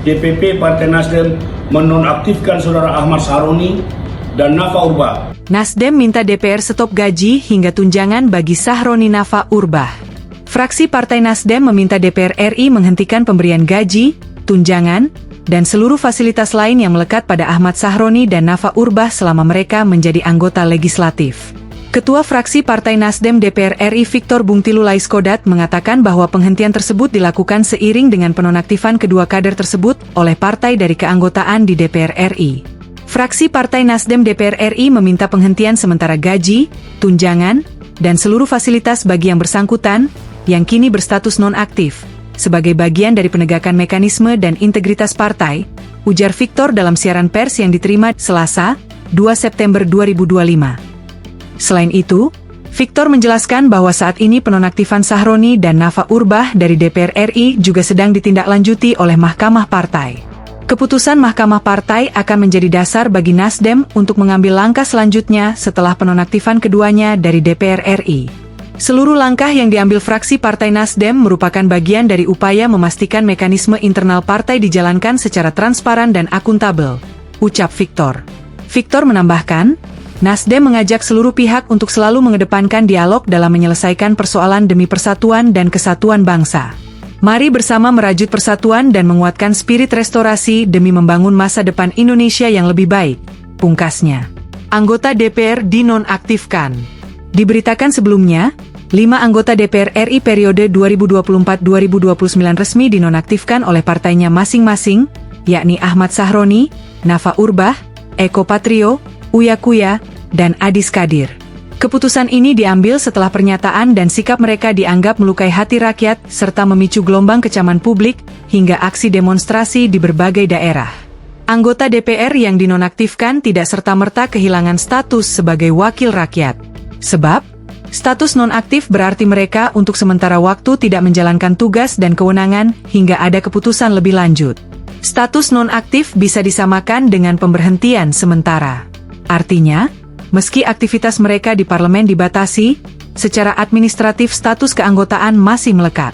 DPP Partai Nasdem menonaktifkan Saudara Ahmad Sahroni dan Nafa Urbah. Nasdem minta DPR stop gaji hingga tunjangan bagi Sahroni Nafa Urbah. Fraksi Partai Nasdem meminta DPR RI menghentikan pemberian gaji, tunjangan, dan seluruh fasilitas lain yang melekat pada Ahmad Sahroni dan Nafa Urbah selama mereka menjadi anggota legislatif. Ketua Fraksi Partai Nasdem DPR RI Victor Bungtilu Laiskodat mengatakan bahwa penghentian tersebut dilakukan seiring dengan penonaktifan kedua kader tersebut oleh partai dari keanggotaan di DPR RI. Fraksi Partai Nasdem DPR RI meminta penghentian sementara gaji, tunjangan, dan seluruh fasilitas bagi yang bersangkutan, yang kini berstatus nonaktif, sebagai bagian dari penegakan mekanisme dan integritas partai, ujar Victor dalam siaran pers yang diterima Selasa, 2 September 2025. Selain itu, Victor menjelaskan bahwa saat ini penonaktifan Sahroni dan Nafa Urbah dari DPR RI juga sedang ditindaklanjuti oleh Mahkamah Partai. Keputusan Mahkamah Partai akan menjadi dasar bagi Nasdem untuk mengambil langkah selanjutnya setelah penonaktifan keduanya dari DPR RI. Seluruh langkah yang diambil fraksi Partai Nasdem merupakan bagian dari upaya memastikan mekanisme internal partai dijalankan secara transparan dan akuntabel, ucap Victor. Victor menambahkan, Nasdem mengajak seluruh pihak untuk selalu mengedepankan dialog dalam menyelesaikan persoalan demi persatuan dan kesatuan bangsa. Mari bersama merajut persatuan dan menguatkan spirit restorasi demi membangun masa depan Indonesia yang lebih baik, pungkasnya. Anggota DPR dinonaktifkan. Diberitakan sebelumnya, 5 anggota DPR RI periode 2024-2029 resmi dinonaktifkan oleh partainya masing-masing, yakni Ahmad Sahroni, Nafa Urbah, Eko Patrio, Uya Kuya, dan Adis Kadir. Keputusan ini diambil setelah pernyataan dan sikap mereka dianggap melukai hati rakyat serta memicu gelombang kecaman publik hingga aksi demonstrasi di berbagai daerah. Anggota DPR yang dinonaktifkan tidak serta-merta kehilangan status sebagai wakil rakyat. Sebab, status nonaktif berarti mereka untuk sementara waktu tidak menjalankan tugas dan kewenangan hingga ada keputusan lebih lanjut. Status nonaktif bisa disamakan dengan pemberhentian sementara. Artinya, meski aktivitas mereka di parlemen dibatasi, secara administratif status keanggotaan masih melekat.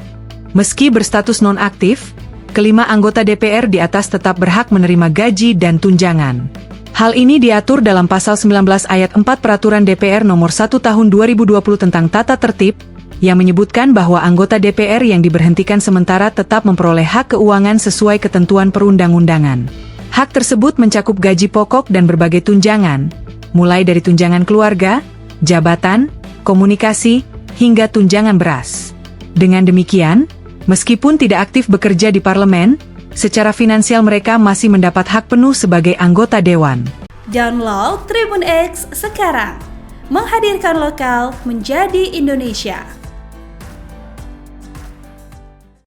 Meski berstatus nonaktif, kelima anggota DPR di atas tetap berhak menerima gaji dan tunjangan. Hal ini diatur dalam Pasal 19 Ayat 4 Peraturan DPR Nomor 1 Tahun 2020 tentang Tata Tertib, yang menyebutkan bahwa anggota DPR yang diberhentikan sementara tetap memperoleh hak keuangan sesuai ketentuan perundang-undangan. Hak tersebut mencakup gaji pokok dan berbagai tunjangan, mulai dari tunjangan keluarga, jabatan, komunikasi, hingga tunjangan beras. Dengan demikian, meskipun tidak aktif bekerja di parlemen, secara finansial mereka masih mendapat hak penuh sebagai anggota dewan. Download Tribun X sekarang, menghadirkan lokal menjadi Indonesia.